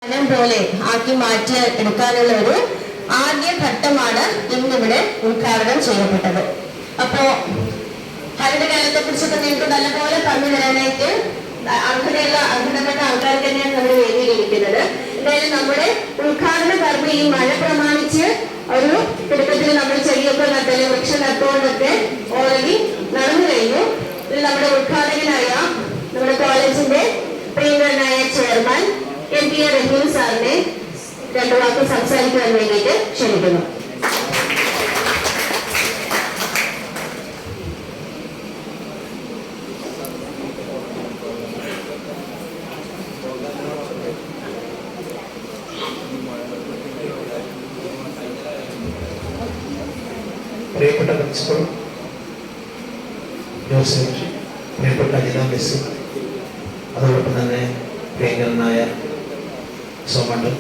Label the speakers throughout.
Speaker 1: പോലെ ആക്കി മാറ്റി എടുക്കാനുള്ള ഒരു ആദ്യ ഘട്ടമാണ് ഇന്നിവിടെ ഉദ്ഘാടനം ചെയ്യപ്പെട്ടത്. അപ്പോ ഹരിതകാലത്തെ കുറിച്ചൊക്കെ നിങ്ങൾക്ക് നല്ലപോലെ പറഞ്ഞു തരാനായിട്ട് അർഹതപ്പെട്ട ആൾക്കാർ തന്നെയാണ് നമ്മുടെ വേദിയിലിരിക്കുന്നത്. എന്തായാലും നമ്മുടെ ഉദ്ഘാടന കർമ്മം ഈ മഴ പ്രമാണിച്ച് ഒരു തുടക്കത്തിൽ നമ്മൾ ചെടിയൊക്കെ നട്ടല് വൃക്ഷം നട്ടുകൊണ്ടൊക്കെ ഓൾറെഡി നടന്നു കഴിഞ്ഞു. ഇതിൽ നമ്മുടെ ഉദ്ഘാടകനായ നമ്മുടെ കോളേജിന്റെ പ്രിയങ്കരനായ ചെയർമാൻ MP റഹീം സാറിനെ രണ്ടു വാക്ക് സംസാരിക്കാൻ വേണ്ടിയിട്ട് ക്ഷണിക്കുന്നു.
Speaker 2: പ്രിയപ്പെട്ട പ്രിൻസിപ്പൽ ജോസഫ്, പ്രിയപ്പെട്ട അജിത മിസ്, അതോടൊപ്പം തന്നെ പ്രിയങ്കരനായ സോമണ്ട്,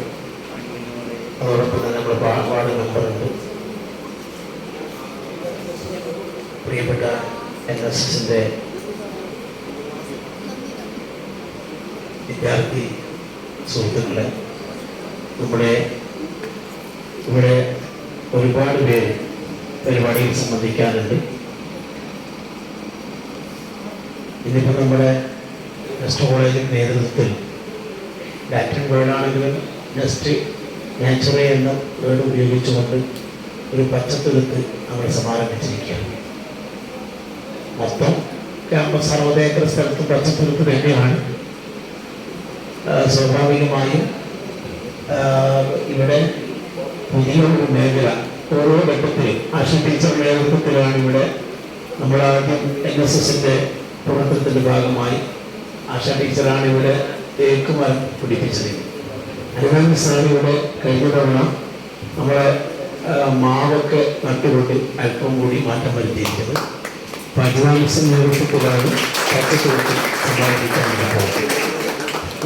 Speaker 2: അതോടൊപ്പം തന്നെ നമ്മുടെ വാർഡ് മെമ്പറുണ്ട്, പ്രിയപ്പെട്ട NSSന്റെ വിദ്യാർത്ഥി സുഹൃത്തുക്കളെ, നമ്മുടെ ഇവിടെ ഒരുപാട് പേര് പരിപാടിയിൽ സംബന്ധിക്കാനുണ്ട്. ഇന്നിപ്പോൾ നമ്മുടെ നെസ്റ്റ് കോളേജിൻ്റെ നേതൃത്വത്തിൽ ലാറ്റിൻ വേർഡാണെങ്കിലും നെസ്റ്റ് നാച്ചുറൽ എന്ന വേർഡ് ഉപയോഗിച്ചുകൊണ്ട് ഒരു പച്ചത്തുരുത്ത് നമ്മൾ സമാരംഭിച്ചിരിക്കുകയാണ്. മൊത്തം ക്യാമ്പസ് 60 ഏക്കർ സ്ഥലത്ത് പച്ചത്തുരുത്ത് തന്നെയാണ്. സ്വാഭാവികമായും ഇവിടെ പുതിയൊരു മേഖല ഓരോ ഘട്ടത്തിലും ആശ ടീച്ചർ നേതൃത്വത്തിലാണ് ഇവിടെ നമ്മളാദ്യം NSSന്റെ പ്രവർത്തനത്തിൻ്റെ ഭാഗമായി ആശ ടീച്ചറാണ് ഇവിടെ തേക്ക് മരം പിടിപ്പിച്ചത്. അനുരാഗ് മിസ്സാണ് ഇവിടെ കഴിഞ്ഞ തവണ നമ്മളെ മാവൊക്കെ നട്ടുകൊണ്ട് അല്പം കൂടി മാറ്റം വരുത്തിയിരിക്കുന്നത്. അപ്പം അനുരാഗ് മിസ്സിൻ്റെ നേതൃത്വത്തിലാണ് പച്ചത്തുരുത്ത് സമ്പാദിക്കാൻ പോകുന്നത്.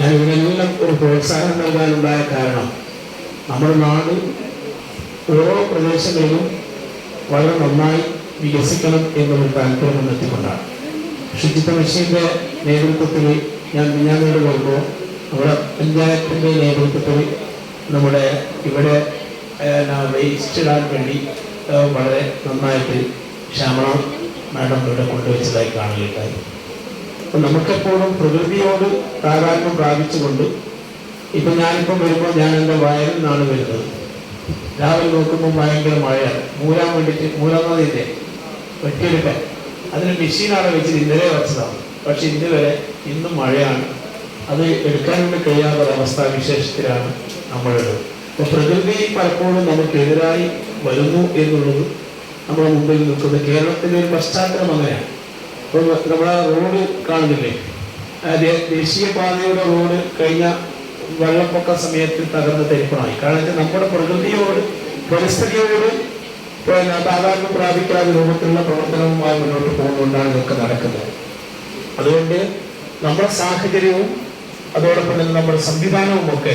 Speaker 2: ഞാൻ ഇതിനെല്ലാം ഒരു പ്രോത്സാഹനം നൽകാനുണ്ടായ കാരണം നമ്മുടെ നാട് ഓരോ പ്രദേശങ്ങളിലും വളരെ നന്നായി വികസിക്കണം എന്നൊരു താല്പര്യം എന്നെത്തിക്കൊണ്ടാണ്. ശുചിത്വ മിഷൻ്റെ നേതൃത്വത്തിൽ ഞാൻ വരുമ്പോൾ നമ്മുടെ പഞ്ചായത്തിൻ്റെ നേതൃത്വത്തിൽ നമ്മുടെ ഇവിടെ വേസ്റ്റ് ഇടാൻ വേണ്ടി വളരെ നന്നായിട്ട് ശ്യാമള മാഡം ഇവിടെ കൊണ്ടുവച്ചതായി കാണുകയുണ്ടായി. അപ്പം നമുക്കെപ്പോഴും പ്രകൃതിയോട് താതാത്മ്യം പ്രാപിച്ചുകൊണ്ട് ഇപ്പം ഞാനിപ്പം വരുമ്പോൾ ഞാൻ എൻ്റെ വയലിൽ നിന്നാണ് വരുന്നത്. രാവിലെ നോക്കുമ്പോൾ ഭയങ്കര മഴയാണ്. മൂരാൻ വേണ്ടിയിട്ട് മൂലനദിൻ്റെ വെട്ടിയെടുക്കാൻ അതിന് മെഷീനാണ് വെച്ചത്. ഇന്നലെ വെച്ചതാണ്. പക്ഷെ ഇന്നുവരെ ഇന്നും മഴയാണ്. അത് എടുക്കാൻ വേണ്ടി കഴിയാത്തൊരവസ്ഥാ വിശേഷത്തിലാണ് നമ്മളുള്ളത്. അപ്പോൾ പ്രകൃതി പലപ്പോഴും നമുക്കെതിരായി വരുന്നു എന്നുള്ളത് നമ്മുടെ മുമ്പിൽ നിൽക്കുന്നത്. കേരളത്തിൻ്റെ ഒരു പശ്ചാത്തലം അങ്ങനെയാണ്. ഇപ്പോൾ നമ്മളെ റോഡ് കാണുന്നില്ലേ, ദേശീയപാതയുടെ റോഡ് കഴിഞ്ഞ വെള്ളപ്പൊക്ക സമയത്ത് തകർന്ന തരിപ്പണമായി. കാരണം നമ്മുടെ പ്രകൃതിയോട് പരിസ്ഥിതിയോട് താതാത്മ്യം പ്രാപിക്കാത്ത രൂപത്തിലുള്ള പ്രവർത്തനവുമായി മുന്നോട്ട് പോകുന്നതുകൊണ്ടാണ് ഇതൊക്കെ നടക്കുന്നത്. അതുകൊണ്ട് നമ്മുടെ സാഹചര്യവും അതോടൊപ്പം തന്നെ നമ്മുടെ സംവിധാനവും ഒക്കെ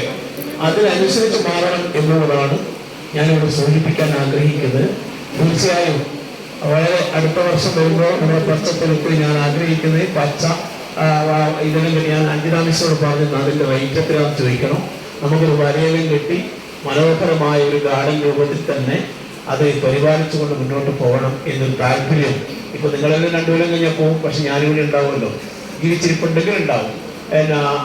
Speaker 2: അതിനനുസരിച്ച് മാറണം എന്നുള്ളതാണ് ഞാനിവിടെ സൂചിപ്പിക്കാൻ ആഗ്രഹിക്കുന്നത്. തീർച്ചയായും വളരെ അടുത്ത വർഷം വരുമ്പോൾ നമ്മുടെ പച്ചത്തുരുത്ത് ഞാൻ ആഗ്രഹിക്കുന്നത് പച്ച ഇതിനെങ്കിൽ ഞാൻ അഞ്ജനാമിശോട് പറഞ്ഞത് അതിൻ്റെ റേറ്റ് എത്രയാണെന്ന് ചോദിക്കണം. നമുക്കൊരു വരയിലും കെട്ടി മനോഹരമായ ഒരു ഗാർഡൻ രൂപത്തിൽ തന്നെ അത് പരിപാലിച്ചുകൊണ്ട് മുന്നോട്ട് പോകണം എന്നൊരു താല്പര്യം. ഇപ്പോൾ നിങ്ങളെല്ലാം രണ്ടുപേരും കഴിഞ്ഞാൽ പോകും, പക്ഷെ ഞാനിവിടെ ഉണ്ടാവുമല്ലോ, ജീവിച്ചിരിപ്പുണ്ടെങ്കിൽ ഉണ്ടാവും.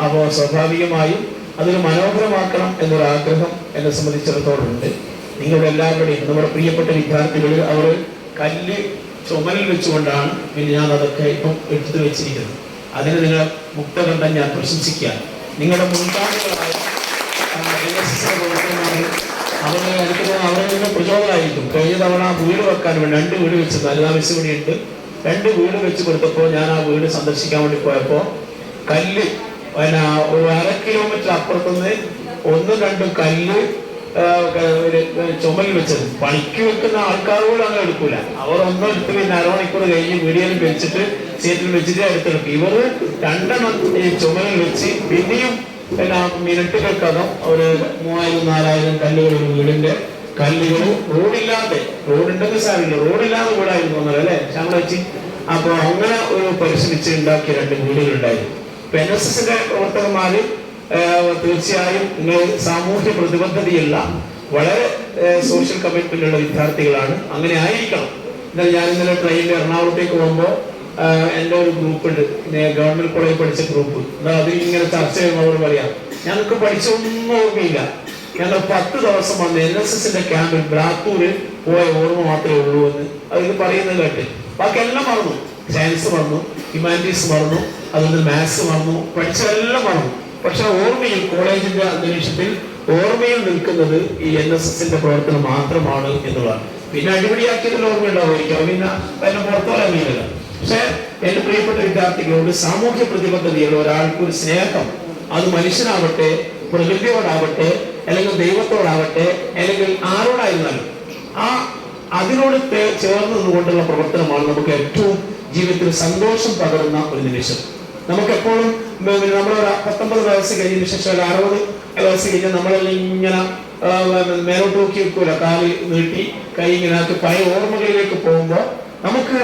Speaker 2: അപ്പോൾ സ്വാഭാവികമായും അതൊരു മനോഹരമാക്കണം എന്നൊരാഗ്രഹം എന്നെ സംബന്ധിച്ചിടത്തോളം ഉണ്ട്. നിങ്ങളുടെ എല്ലാവരുടെയും നമ്മുടെ പ്രിയപ്പെട്ട വിദ്യാർത്ഥികൾ അവർ കല്ല് ചുമലിൽ വെച്ചുകൊണ്ടാണ് പിന്നെ ഞാൻ അതൊക്കെ ഇപ്പം എടുത്തു വെച്ചിരിക്കുന്നത്. അതിന് നിങ്ങൾ മുക്തകണ്ഠം ഞാൻ പ്രശംസിക്കാൻ. നിങ്ങളുടെ മുൻഗാമികളായ അവരെ പ്രചോദനമായിരിക്കും. കഴിഞ്ഞ തവണ വീട് വെക്കാൻ വേണ്ടി 2 വീട് വെച്ച് നല്ലതാമസ് കൂടിയുണ്ട്. 2 വീട് വെച്ച് കൊടുത്തപ്പോൾ ഞാൻ ആ വീട് സന്ദർശിക്കാൻ വേണ്ടി പോയപ്പോൾ കല്ല് ഒരു 1/2 കിലോമീറ്റർ അപ്പുറത്തുനിന്ന് 1-2 കല്ല് ചുമലിൽ വെച്ചത്. പണിക്ക് വെക്കുന്ന ആൾക്കാരോട് അങ്ങനെ എടുക്കൂല. അവർ ഒന്നും എടുത്ത് പിന്നെ അരമണിക്കൂർ കഴിഞ്ഞ് വീഡിയോയിൽ വെച്ചിട്ട് സീറ്റിൽ വെച്ചിട്ട് എടുത്തെടുക്കും. ഇവർ 2 ഈ ചുമലിൽ വെച്ച് പിന്നെയും മിനിറ്റുകൾക്കകം ഒരു 3000-4000 കല്ലുകൾ ഒരു വീടിന്റെ കല്ലുകൾ റോഡുണ്ടെങ്കിൽ സാറില്ല, റോഡില്ലാതെ വീടായിരുന്നു തോന്നുന്നത് അല്ലേ ശ്യാമള വെച്ച്. അപ്പോൾ അങ്ങനെ ഒരു പരിശ്രമിച്ച് ഉണ്ടാക്കിയ 2 വീടുകളുണ്ടായിരുന്നു. NSSന്റെ പ്രവർത്തകന്മാര് തീർച്ചയായും നിങ്ങൾ സാമൂഹ്യ പ്രതിബദ്ധതയുള്ള വളരെ സോഷ്യൽ കമ്മിറ്റ്മെന്റ് ഉള്ള വിദ്യാർത്ഥികളാണ്. അങ്ങനെ ആയിരിക്കണം. എന്നാൽ ഞാൻ ഇന്നലെ ട്രെയിനിൽ എറണാകുളത്തേക്ക് പോകുമ്പോൾ എൻ്റെ ഒരു ഗ്രൂപ്പ് ഉണ്ട്, ഗവൺമെന്റ് കോളേജിൽ പഠിച്ച ഗ്രൂപ്പ്. എന്നാൽ അതിൽ ഇങ്ങനെ ചർച്ച ചെയ്യുമ്പോൾ അവർ പറയാം, ഞങ്ങൾക്ക് പഠിച്ചൊന്നും ഓർമ്മയില്ല, ഞങ്ങൾ 10 ദിവസം വന്ന് NSSന്റെ ക്യാമ്പിൽ ബ്ലാത്തൂര് പോയ ഓർമ്മ മാത്രമേ ഉള്ളൂ എന്ന് അതിൽ പറയുന്നത് കേട്ട്. ബാക്കി എല്ലാം മറന്നു. സയൻസ് മറന്നു, ഹ്യൂമാനിറ്റീസ് മറന്നു, അതുകൊണ്ട് മാത്സ് മറന്നു, പഠിച്ചതെല്ലാം മറന്നു. പക്ഷെ ഓർമ്മയിൽ, കോളേജിന്റെ അന്തരീക്ഷത്തിൽ ഓർമ്മയിൽ നിൽക്കുന്നത് ഈ NSSന്റെ പ്രവർത്തനം മാത്രമാണ് എന്നുള്ളതാണ്. പിന്നെ അടിപൊളിയാക്കിയതിൽ ഓർമ്മയുണ്ടാവുമായിരിക്കും, പിന്നെ അതിനെ പുറത്തോലറിയില്ല. പക്ഷെ എന്റെ പ്രിയപ്പെട്ട വിദ്യാർത്ഥികളോട് സാമൂഹ്യ പ്രതിബദ്ധതയുള്ള ഒരാൾക്ക് ഒരു സ്നേഹം, അത് മനുഷ്യനാവട്ടെ, പ്രകൃതിയോടാവട്ടെ, അല്ലെങ്കിൽ ദൈവത്തോടാവട്ടെ, അല്ലെങ്കിൽ ആരോടായിരുന്നാലും അതിനോട് ചേർന്ന് നിന്നുകൊണ്ടുള്ള പ്രവർത്തനമാണ് നമുക്ക് ഏറ്റവും ജീവിതത്തിൽ സന്തോഷം പകരുന്ന ഒരു നിമിഷം. നമുക്കെപ്പോഴും നമ്മളൊരു 19 വയസ്സ് കഴിഞ്ഞതിന് ശേഷം ഒരു 60 വയസ്സ് കഴിഞ്ഞാൽ നമ്മളെല്ലാം ഇങ്ങനെ മേലോട്ട് നോക്കി വെക്കൂല, കാല് നീട്ടി കൈ ഇങ്ങനെ ആക്കി പഴയ ഓർമ്മകളിലേക്ക് പോകുമ്പോൾ നമുക്ക്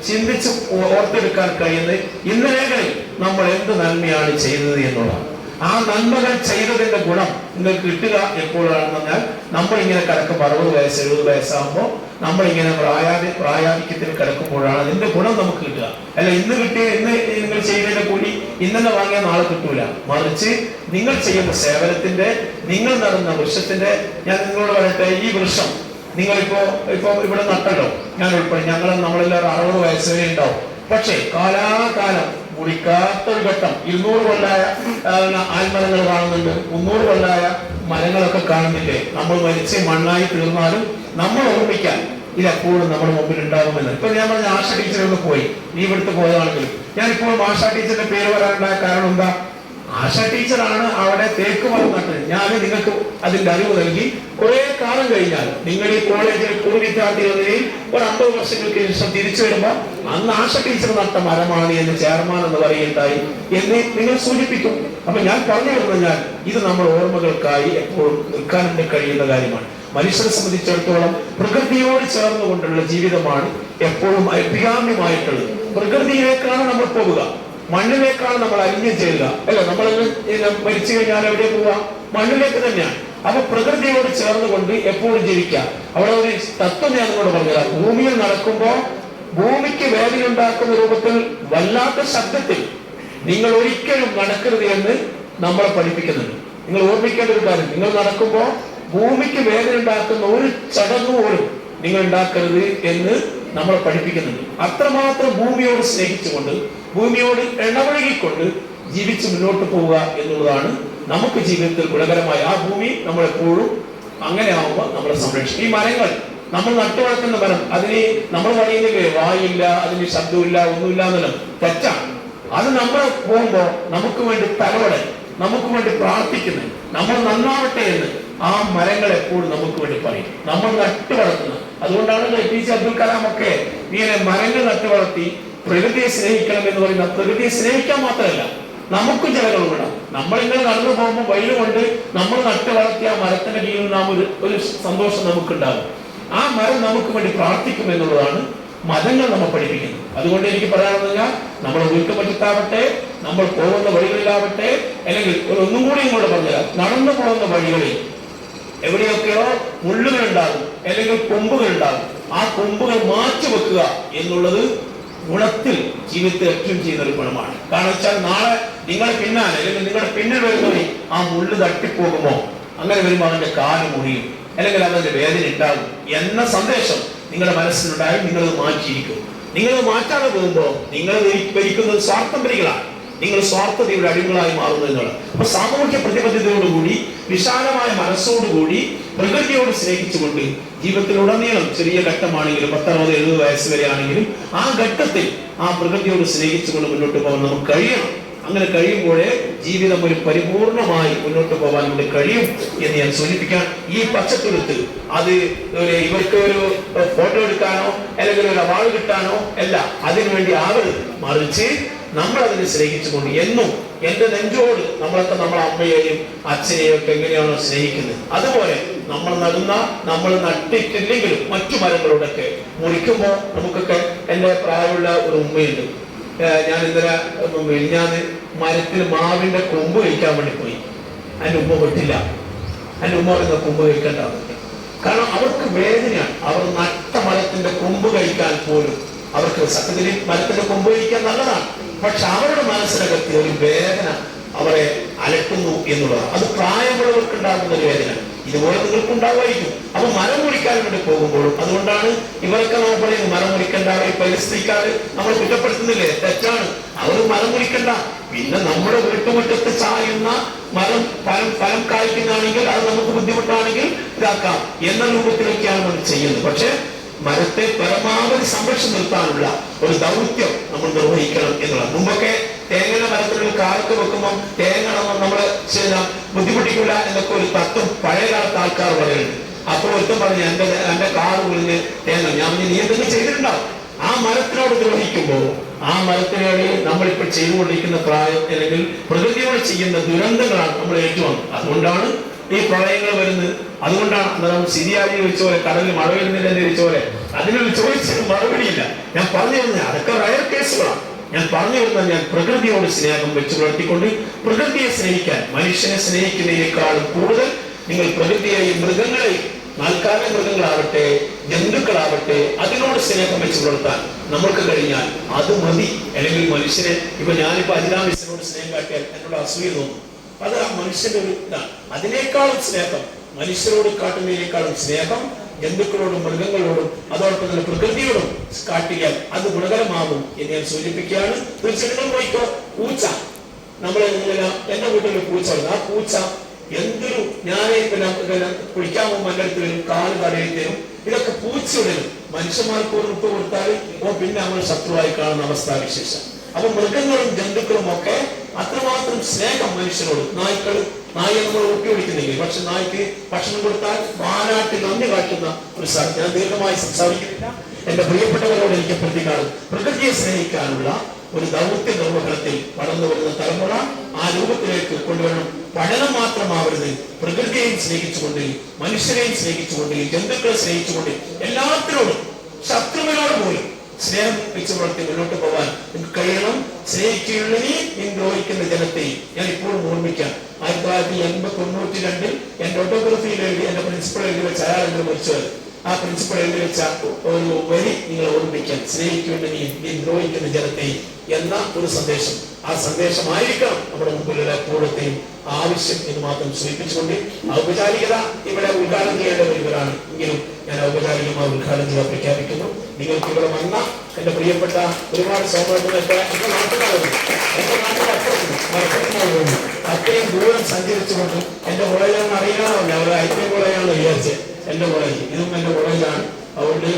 Speaker 2: ചിന്തിച്ച് ഓർത്തെടുക്കാൻ കഴിയുന്നത് ഇന്നലെകളിൽ നമ്മൾ എന്ത് നന്മയാണ് ചെയ്തത് എന്നുള്ളതാണ്. ആ നന്മകൾ ചെയ്തതിന്റെ ഗുണം നിങ്ങൾക്ക് കിട്ടുക എപ്പോഴാണെന്ന് പറഞ്ഞാൽ നമ്മളിങ്ങനെ കിടക്കുമ്പോൾ 60 വയസ്സ് 70 വയസ്സാകുമ്പോൾ നമ്മളിങ്ങനെ പ്രായാധിക്യത്തിൽ കിടക്കുമ്പോഴാണ് അതിന്റെ ഗുണം നമുക്ക് കിട്ടുക. അല്ല ഇന്ന് നിങ്ങൾ ചെയ്തതിന്റെ കൂലി ഇന്നെ വാങ്ങിയാൽ നാളെ കിട്ടൂല. മറിച്ച് നിങ്ങൾ ചെയ്യുന്ന സേവനത്തിന്റെ, നിങ്ങൾ നടുന്ന വൃക്ഷത്തിന്റെ, ഞാൻ നിങ്ങളോട് പറയട്ടെ, ഈ വൃക്ഷം നിങ്ങളിപ്പോ ഇവിടെ നട്ടല്ലോ, ഞാൻ ഉൾപ്പെടെ നമ്മളെല്ലാവരും 60 വയസ്സ് വരെ ഉണ്ടാവും. പക്ഷേ കാലാകാലം മുറിക്കാത്തൊരു ഘട്ടം 200 കൊല്ലായ ആൽമരങ്ങൾ കാണുന്നുണ്ട്, 300 കൊല്ലായ മരങ്ങളൊക്കെ കാണുന്നില്ലേ? നമ്മൾ മരിച്ച് മണ്ണായി തീർന്നാലും നമ്മൾ ഓർമ്മിക്കാൻ ഇതെപ്പോഴും നമ്മുടെ മുമ്പിൽ ഉണ്ടാകുമെന്ന്. ഇപ്പൊ ഞാൻ പറഞ്ഞ ആശ ടീച്ചറൊന്ന് പോയി, നീ ഇവിടുത്തെ പോയതാണെങ്കിലും ഞാനിപ്പോൾ ആശാ ടീച്ചറിന്റെ പേര് വരാനുണ്ടായ കാരണം എന്താ? ആശാ ടീച്ചറാണ് അവിടെ തേക്ക് മരം നട്ടത്. ഞാൻ നിങ്ങൾക്ക് അതിന്റെ അറിവ് നൽകി. കുറെ കാലം കഴിഞ്ഞാൽ നിങ്ങൾ ഈ കോളേജിൽ പൂർവ്വ വിദ്യാർത്ഥികൾ ഒരു 50 വർഷങ്ങൾക്ക് ശേഷം തിരിച്ചു വരുമ്പോൾ അന്ന് ആശാ ടീച്ചർ നട്ട മരമാണ് എന്ന് ചെയർമാൻ എന്ന് പറയുകയുണ്ടായി എന്ന് നിങ്ങൾ സൂചിപ്പിക്കും. അപ്പൊ ഞാൻ പറഞ്ഞു വരുന്നത്, ഇത് നമ്മൾ ഓർമ്മകൾക്കായി എപ്പോഴും നിൽക്കാൻ കഴിയുന്ന കാര്യമാണ്. മനുഷ്യരെ സംബന്ധിച്ചിടത്തോളം പ്രകൃതിയോട് ചേർന്നുകൊണ്ടുള്ള ജീവിതമാണ് എപ്പോഴും അഭികാമ്യമായിട്ടുള്ളത്. പ്രകൃതിയിലേക്കാണ് നമ്മൾ പോവുക, മണ്ണിലേക്കാണ് നമ്മൾ അലിഞ്ഞു ചെയ്യുക. അല്ല, നമ്മളെല്ലാം മരിച്ചു കഴിഞ്ഞാൽ എവിടെ പോവുക? മണ്ണിലേക്ക് തന്നെയാണ്. അപ്പൊ പ്രകൃതിയോട് ചേർന്നുകൊണ്ട് എപ്പോഴും ജീവിക്കാം. അവിടെ ഒരു തത്വം ഞാൻ നിങ്ങളോട് പറഞ്ഞുതരാം. ഭൂമിയിൽ നടക്കുമ്പോൾ ഭൂമിക്ക് വേദന ഉണ്ടാക്കുന്ന രൂപത്തിൽ വല്ലാത്ത ശബ്ദത്തിൽ നിങ്ങൾ ഒരിക്കലും നടക്കരുത് എന്ന് നമ്മളെ പഠിപ്പിക്കുന്നുണ്ട്. നിങ്ങൾ ഓർമ്മിക്കേണ്ട ഒരു കാര്യം, നിങ്ങൾ നടക്കുമ്പോൾ ഭൂമിക്ക് വേദന ഉണ്ടാക്കുന്ന ഒരു ചടങ്ങ് പോലും നിങ്ങൾ ഉണ്ടാക്കരുത് എന്ന് നമ്മളെ പഠിപ്പിക്കുന്നുണ്ട്. അത്രമാത്രം ഭൂമിയോട് സ്നേഹിച്ചുകൊണ്ട്, ഭൂമിയോട് ഇടപഴകിക്കൊണ്ട് ജീവിച്ച് മുന്നോട്ട് പോവുക എന്നുള്ളതാണ് നമുക്ക് ജീവിതത്തിൽ ഗുണകരമായ. ആ ഭൂമി നമ്മളെപ്പോഴും അങ്ങനെ ആവുമ്പോൾ നമ്മളെ സംരക്ഷിക്കും. ഈ മരങ്ങൾ നമ്മൾ നട്ടുവളർത്തുന്ന മരം, അതിന് നമ്മൾ പറയുന്നില്ലേ വായില്ല, അതിന് ശബ്ദമില്ല, ഒന്നുമില്ല എന്നെല്ലാം തെറ്റാണ്. അത് നമ്മൾ പോകുമ്പോൾ നമുക്ക് വേണ്ടി തലവടെ, നമുക്ക് വേണ്ടി പ്രാർത്ഥിക്കുന്നു, നമ്മൾ നന്നാവട്ടെ എന്ന് ആ മരങ്ങൾ എപ്പോഴും നമുക്ക് വേണ്ടി പറയും. നമ്മൾ നട്ടു വളർത്തുന്നത്. അതുകൊണ്ടാണ് APJ അബ്ദുൽ കലാം ഒക്കെ ഇങ്ങനെ മരങ്ങൾ നട്ടു വളർത്തി പ്രകൃതിയെ സ്നേഹിക്കണം എന്ന് പറയുന്ന. പ്രകൃതിയെ സ്നേഹിക്കാൻ മാത്രമല്ല, നമുക്കും ചില കഴിവുണ്ടാവും. നമ്മളിങ്ങനെ നടന്നു പോകുമ്പോൾ വയല് കൊണ്ട് നമ്മൾ നട്ടു വളർത്തിയ ആ മരത്തിന്റെ കീഴിൽ നാം ഒരു സന്തോഷം നമുക്കുണ്ടാകും. ആ മരം നമുക്ക് വേണ്ടി പ്രാർത്ഥിക്കും എന്നുള്ളതാണ് മതങ്ങൾ നമ്മൾ പഠിപ്പിക്കുന്നത്. അതുകൊണ്ട് എനിക്ക് പറയാനുള്ളത്, നമ്മുടെ വീട്ടുപറ്റത്താവട്ടെ, നമ്മൾ പോകുന്ന വഴികളിലാവട്ടെ, അല്ലെങ്കിൽ ഒന്നും കൂടി ഇങ്ങോട്ട് പറഞ്ഞാൽ നടന്നു പോകുന്ന വഴികളിൽ എവിടെയൊക്കെയോ മുള്ളുകൾ ഉണ്ടാകും, അല്ലെങ്കിൽ കൊമ്പുകൾ ഉണ്ടാകും. ആ കൊമ്പുകൾ മാറ്റി വെക്കുക എന്നുള്ളത് ഗുണത്തിൽ ജീവിതത്തിൽ ഏറ്റവും ചെയ്യുന്ന ഒരു ഗുണമാണ്. കാരണം വെച്ചാൽ നാളെ നിങ്ങളെ പിന്നാലെ, അല്ലെങ്കിൽ നിങ്ങളുടെ പിന്നിൽ വരുന്നവരെ ആ മുള്ളു തട്ടിപ്പോകുമോ, അങ്ങനെ വരുമ്പോൾ അവന്റെ കാല് മുറിയും, അല്ലെങ്കിൽ അവന്റെ വേദന ഉണ്ടാകും എന്ന സന്ദേശം നിങ്ങളുടെ മനസ്സിലുണ്ടായാൽ നിങ്ങളത് മാറ്റിയിരിക്കും. നിങ്ങളത് മാറ്റാതെ പോകുമ്പോൾ നിങ്ങൾ ഭരിക്കുന്നത് സ്വാർത്ഥപരികളാണ്. നിങ്ങൾ സ്വാർത്ഥതയുടെ അടിമകളായി മാറുന്നു എന്നുള്ളത്. അപ്പൊ സാമൂഹ്യ പ്രതിബദ്ധതയോടുകൂടി, വിശാലമായ മനസ്സോടുകൂടി, പ്രകൃതിയോട് സ്നേഹിച്ചുകൊണ്ട് ജീവിതത്തിലുടനീളം ചെറിയ ഘട്ടമാണെങ്കിലും 10, 60, 70 വയസ്സ് വരെ ആണെങ്കിലും ആ ഘട്ടത്തിൽ ആ പ്രകൃതിയോട് സ്നേഹിച്ചുകൊണ്ട് മുന്നോട്ട് പോകാൻ നമുക്ക് കഴിയണം. അങ്ങനെ കഴിയുമ്പോഴേ ജീവിതം ഒരു പരിപൂർണമായി മുന്നോട്ട് പോകാൻ കൂടി കഴിയും എന്ന് ഞാൻ സൂചിപ്പിക്കാൻ. ഈ പച്ചത്തുരുത്ത് അത് ഇവർക്ക് ഒരു ഫോട്ടോ എടുക്കാനോ അല്ലെങ്കിൽ ഒരു അവാർഡ് കിട്ടാനോ അല്ല, അതിനുവേണ്ടി ആവരുത്. മറിച്ച് നമ്മൾ അതിനെ സ്നേഹിച്ചുകൊണ്ട് എന്നും എന്റെ നെഞ്ചോട് നമ്മളൊക്കെ നമ്മളെ അമ്മയെയും അച്ഛനെയും ഒക്കെ എങ്ങനെയാണോ സ്നേഹിക്കുന്നത്, അതുപോലെ നമ്മൾ നട്ടിട്ടില്ലെങ്കിലും മറ്റു മരങ്ങളോടൊക്കെ മുറിക്കുമ്പോൾ നമുക്കൊക്കെ, എന്റെ പ്രായമുള്ള ഒരു ഉമ്മയുണ്ട്, ഞാൻ ഇന്നലെ മരത്തിൽ മാവിന്റെ കൊമ്പ് കഴിക്കാൻ വേണ്ടി പോയി. അതിന്റെ ഉമ്മ വിട്ടില്ല. അതിന്റെ ഉമ്മ പറയുന്ന കൊമ്പ് കഴിക്കേണ്ട, കാരണം അവർക്ക് വേദനയാണ്. അവർ നട്ട മരത്തിന്റെ കൊമ്പ് കഴിക്കാൻ പോലും അവർക്ക് സത്യത്തിൽ മരത്തിന്റെ കൊമ്പ് കഴിക്കാൻ നല്ലതാണ്, പക്ഷെ അവരുടെ മനസ്സിനകത്ത് ഒരു വേദന അവരെ അലട്ടുന്നു എന്നുള്ളതാണ്. അത് പ്രായമുള്ളവർക്ക് ഉണ്ടാകുന്ന ഒരു വേദന. ഇതുപോലെ നിങ്ങൾക്ക് ഉണ്ടാവുമായിരിക്കും. അപ്പൊ മരം മുറിക്കാൻ വേണ്ടി പോകുമ്പോഴും അതുകൊണ്ടാണ് ഇവരൊക്കെ നമ്മൾ പറയുന്നത് മരം മുറിക്കണ്ട, ഈ പരിസ്ഥിതിക്കാര് നമ്മൾ കുറ്റപ്പെടുത്തുന്നില്ലേ, തെറ്റാണ്. അവർ മരം മുറിക്കണ്ട. പിന്നെ നമ്മുടെ വീട്ടുമുറ്റത്ത് ചായുന്ന മരം ഫലം കായ്ക്കുന്നതാണെങ്കിൽ അത് നമുക്ക് ബുദ്ധിമുട്ടാണെങ്കിൽ ഇതാക്കാം എന്ന രൂപത്തിലൊക്കെയാണ് നമ്മൾ ചെയ്യുന്നത്. പക്ഷെ മരത്തെ പരമാവധി സംരക്ഷിച്ചു നിർത്താനുള്ള ഒരു ദൗത്യം നമ്മൾ നിർവഹിക്കണം എന്നുള്ളത്. മുമ്പൊക്കെ തേങ്ങയുടെ മരത്തിലുള്ള കാലത്ത് വെക്കുമ്പോൾ തേങ്ങ നമ്മള് ബുദ്ധിമുട്ടിക്കില്ല എന്നൊക്കെ ഒരു തത്വം പഴയ കാലത്ത് ആൾക്കാർ പറയുന്നുണ്ട്. അപ്പോൾ ഒരുത്തം പറഞ്ഞു എന്റെ കാറ് വിളിഞ്ഞ് തേങ്ങ, ഞാൻ നീ എന്തെങ്കിലും ചെയ്തിട്ടുണ്ടാവും. ആ മരത്തിനോട് ദ്രോഹിക്കുമ്പോൾ ആ മരത്തിനോട് നമ്മളിപ്പോൾ ചെയ്തുകൊണ്ടിരിക്കുന്ന പ്രായം അല്ലെങ്കിൽ പ്രകൃതിയോട് ചെയ്യുന്ന ദുരന്തങ്ങളാണ് നമ്മൾ ഏറ്റുവന്നത്. അതുകൊണ്ടാണ് ഈ പ്രളയങ്ങൾ വരുന്നത്. അതുകൊണ്ടാണ് നമ്മൾ ശരിയായി ചോദിച്ച പോലെ കടലിൽ മഴ വരുന്നില്ല എന്ന് ചോദിച്ച പോലെ അതിനൊരു ചോദിച്ചത് മറുപടിയില്ല. ഞാൻ പറഞ്ഞു വരുന്നത് അതൊക്കെ റയർ കേസുകളാണ്. ഞാൻ പറഞ്ഞു വരുന്നത് ഞാൻ പ്രകൃതിയോട് സ്നേഹം വെച്ച് പുലർത്തിക്കൊണ്ട് പ്രകൃതിയെ സ്നേഹിക്കാൻ, മനുഷ്യനെ സ്നേഹിക്കുന്നതിനേക്കാളും കൂടുതൽ നിങ്ങൾ പ്രകൃതിയെയും മൃഗങ്ങളെയും, നാൽക്കാല മൃഗങ്ങളാവട്ടെ ജന്തുക്കളാവട്ടെ അതിനോട് സ്നേഹം വെച്ച് പുലർത്താൻ നമുക്ക് കഴിഞ്ഞാൽ അത് മതി. അല്ലെങ്കിൽ മനുഷ്യനെ ഇപ്പൊ ഞാനിപ്പോ അജിതാമിസിനോട് സ്നേഹം കാട്ടിയാൽ എന്നോട് അസൂയ തോന്നും. അത് ആ മനുഷ്യന്റെ ഒരു ഇതാണ്. അതിനേക്കാളും സ്നേഹം, മനുഷ്യരോട് കാട്ടുന്നതിനേക്കാളും സ്നേഹം ജന്തുക്കളോടും മൃഗങ്ങളോടും അതോടൊപ്പം തന്നെ പ്രകൃതിയോടും കാട്ടിയാൽ അത് ഗുണകരമാകും എന്ന് ഞാൻ സൂചിപ്പിക്കുകയാണ്. തീർച്ചയായിട്ടും പോയിക്കോ. പൂച്ച, നമ്മളെ എന്റെ വീട്ടിലൊരു പൂച്ച ഉണ്ട്. ആ പൂച്ച എന്തൊരു ഞാനേ പിന്നെ കുളിക്കാൻ പോകുമ്പോൾ എൻ്റെ അടുത്ത് വരും, കാല് കടയിൽ തരും. ഇതൊക്കെ പൂച്ചയുടെ മനുഷ്യന്മാർക്ക് ഒരു ഉപ്പ് കൊടുത്താൽ പിന്നെ നമ്മൾ ശത്രുവായി കാണുന്ന അവസ്ഥാവിശേഷം. അപ്പൊ മൃഗങ്ങളും ജന്തുക്കളും ഒക്കെ അത്രമാത്രം സ്നേഹം മനുഷ്യരോട്. നായെ നമ്മൾ ഊട്ടി പിടിക്കുന്നെങ്കിൽ, പക്ഷെ നായ്ക്ക് ഭക്ഷണം കൊടുത്താൽ വാനാട്ടി നന്ദി കാട്ടുന്ന ഒരു സ്ഥലം. ഞാൻ ദീർഘമായി സംസാരിക്കുന്നില്ല. എന്റെ പ്രിയപ്പെട്ടവരോട് എനിക്ക് പ്രതികാരം പ്രകൃതിയെ സ്നേഹിക്കാനുള്ള ഒരു ദൗത്യ നിർവഹണത്തിൽ വളർന്നു വരുന്ന തലമുറ ആ രൂപത്തിലേക്ക് കൊണ്ടുവരണം. പഠനം മാത്രമാവരുത്, പ്രകൃതിയെയും സ്നേഹിച്ചുകൊണ്ട്, മനുഷ്യരെയും സ്നേഹിച്ചുകൊണ്ട്, ജന്തുക്കളെ സ്നേഹിച്ചുകൊണ്ട്, എല്ലാത്തിനോടും ശത്രുവിനോട് പോലും സ്നേഹം വെച്ച് പുലർത്തി മുന്നോട്ട് പോകാൻ എനിക്ക് കഴിയണം. സ്നേഹിക്കുന്നതിനെ ദ്രോഹിക്കുന്ന ജനത്തെ ഞാൻ ഇപ്പോഴും ഓർമ്മിക്കാം. 1992 എന്റെ ഓട്ടോഗ്രാഫിയിൽ എഴുതി എന്റെ പ്രിൻസിപ്പൾ എഴുതി വെച്ച അയാളെങ്കിലും മരിച്ചത്. ആ പ്രിൻസിപ്പൾ എഴുതി വെച്ച ഒരു വരി നിങ്ങൾ ഓർമ്മിക്കാൻ, സ്നേഹിക്കുന്നതിനെ ദ്രോഹിക്കുന്ന ജനത്തെ എന്ന ഒരു സന്ദേശം. ആ സന്ദേശമായിരിക്കണം നമ്മുടെ മുമ്പിലുള്ള എപ്പോഴത്തെയും ആവശ്യം എന്ന് മാത്രം സൂചിപ്പിച്ചുകൊണ്ട് ഔപചാരികത ഇവിടെ ഉദ്ഘാടനം ചെയ്യേണ്ട ഇവരാണ്. എങ്കിലും ഞാൻ ഔപചാരികമായ ഉദ്ഘാടനം പ്രഖ്യാപിക്കുന്നു. നിങ്ങൾക്ക് ഇവിടെ വന്ന എന്റെ പ്രിയപ്പെട്ട ഒരുപാട് സഹോദരങ്ങളൊക്കെ അത്രയും ദൂരം സഞ്ചരിച്ചുകൊണ്ട് എന്റെ കോളേജാണെന്ന് അറിയാമല്ലോ, അവർ ഐറ്റിഎം കോളേജാണെന്ന് വിചാരിച്ചത്. എന്റെ കോളേജ് ഇതും എന്റെ കോളേജാണ്. അതുകൊണ്ട്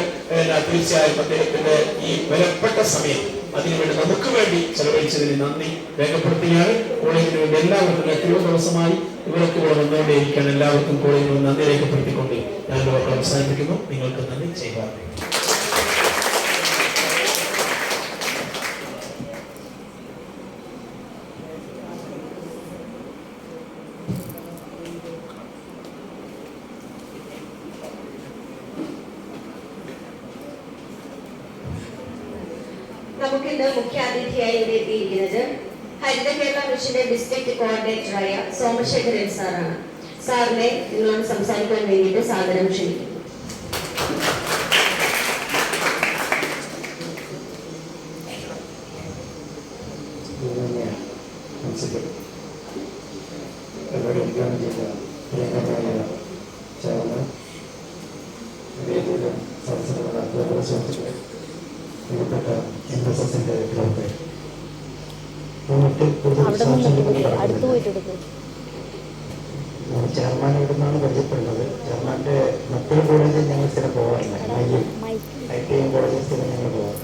Speaker 2: തീർച്ചയായും അദ്ദേഹത്തിന്റെ ഈ വിലപ്പെട്ട സമയം അതിനുവേണ്ടി നമുക്ക് വേണ്ടി ചെലവഴിച്ചതിന് നന്ദി രേഖപ്പെടുത്തുകയാണ്. കോളേജിന് വേണ്ടി എല്ലാവർക്കും എത്രയോ ദിവസമായി ഇവരൊക്കെ ഇവിടെ വന്നുകൊണ്ടേയിരിക്കാൻ എല്ലാവർക്കും കോളേജിന് നന്ദി രേഖപ്പെടുത്തിക്കൊണ്ട് ഞാൻ വാക്കുകൾ അവസാനിപ്പിക്കുന്നു. നിങ്ങൾക്ക് നന്ദി ചെയ്യുക.
Speaker 1: നമുക്കിന്ന് മുഖ്യാതിഥിയായി ഇവിടെ എത്തിയിരിക്കുന്നത് ഹരിത കേരള മിഷന്റെ ഡിസ്ട്രിക്ട് കോർഡിനേറ്ററായ സോമശേഖരൻ സാറാണ്. സാറിനെ നിങ്ങളോട് സംസാരിക്കാൻ വേണ്ടിയിട്ട് സാദരം ക്ഷണിക്കുന്നു.
Speaker 3: ചെയർമാൻ ഇവിടെ നിന്നാണ് പരിചയപ്പെടുന്നത്. ചെയർമാന്റെ മറ്റൊരു കോളേജിൽ ഞങ്ങൾ സ്ഥിരം പോകാറില്ല, ITM കോളേജിൽ സ്ഥിരം ഞങ്ങൾ പോകാം.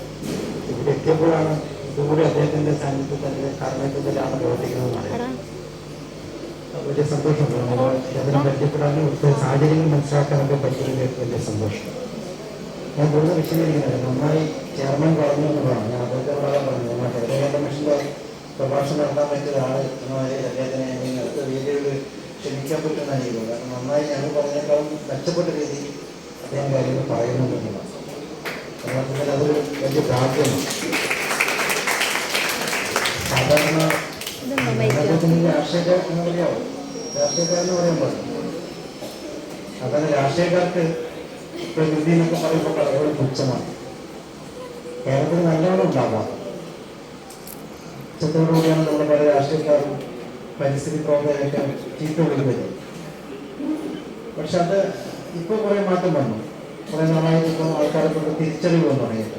Speaker 3: ഇവിടെ എത്തിയപ്പോഴാണ് ഇതുകൂടി അദ്ദേഹത്തിന്റെ സാന്നിധ്യത്തിന്റെ കാരണത്തിലാണ് പ്രവർത്തിക്കുന്നതെന്ന് അറിയാം. വലിയ സന്തോഷമുണ്ട്. അതിനെ പരിചയപ്പെടാനും ഇവിടുത്തെ സാഹചര്യങ്ങൾ മനസ്സിലാക്കാനൊക്കെ പറ്റുന്നതിൽ വലിയ സന്തോഷം. ഞാൻ കൂടുതൽ വിശദീകരിക്കുന്നില്ല. നന്നായി ചെയർമാൻ പറഞ്ഞു എന്നുള്ളതാണ്. ഞാൻ അദ്ദേഹത്തെ വളരെ പറഞ്ഞു. നമ്മൾ ഹരിത കേരള മിഷന്റെ പ്രഭാഷണം നടത്താൻ പറ്റിയതാണ് എന്ന നിലയിൽ അദ്ദേഹത്തിനെ അടുത്ത രീതിയിൽ ക്ഷമിക്കാൻ പറ്റുന്ന രീതിയിൽ, കാരണം നന്നായി ഞങ്ങൾ പറഞ്ഞേക്കാളും മെച്ചപ്പെട്ട രീതിയിൽ അദ്ദേഹം കാര്യങ്ങൾ പറയുന്നുണ്ടെന്നുള്ളതാണ്. അതൊരു വലിയ ഭാഗ്യമാണ്. സാധാരണ രാഷ്ട്രീയക്കാർ എന്ന് പറയാമോ? രാഷ്ട്രീയക്കാരെന്ന് പറയാൻ പാടില്ല. അതാണ് രാഷ്ട്രീയക്കാർക്ക് പ്രകൃതി എന്നൊക്കെ പറയുമ്പോൾ വളരെ പുച്ഛമാണ്. കേരളത്തിൽ നല്ലോണം ഉണ്ടാകാം. പുച്ഛത്തോടുകൂടിയാണ് നമ്മുടെ പല രാഷ്ട്രീയക്കാരും പരിസ്ഥിതി പ്രവർത്തകരൊക്കെ ചീത്ത വിളിക്കുന്നത്. പക്ഷെ അത് ഇപ്പോൾ കുറേ മാറ്റം വന്നു. കുറേ നാളായിട്ട് ഇപ്പോൾ ആൾക്കാരെ കൊണ്ട് തിരിച്ചറിവ് വന്നു തുടങ്ങിയിട്ട്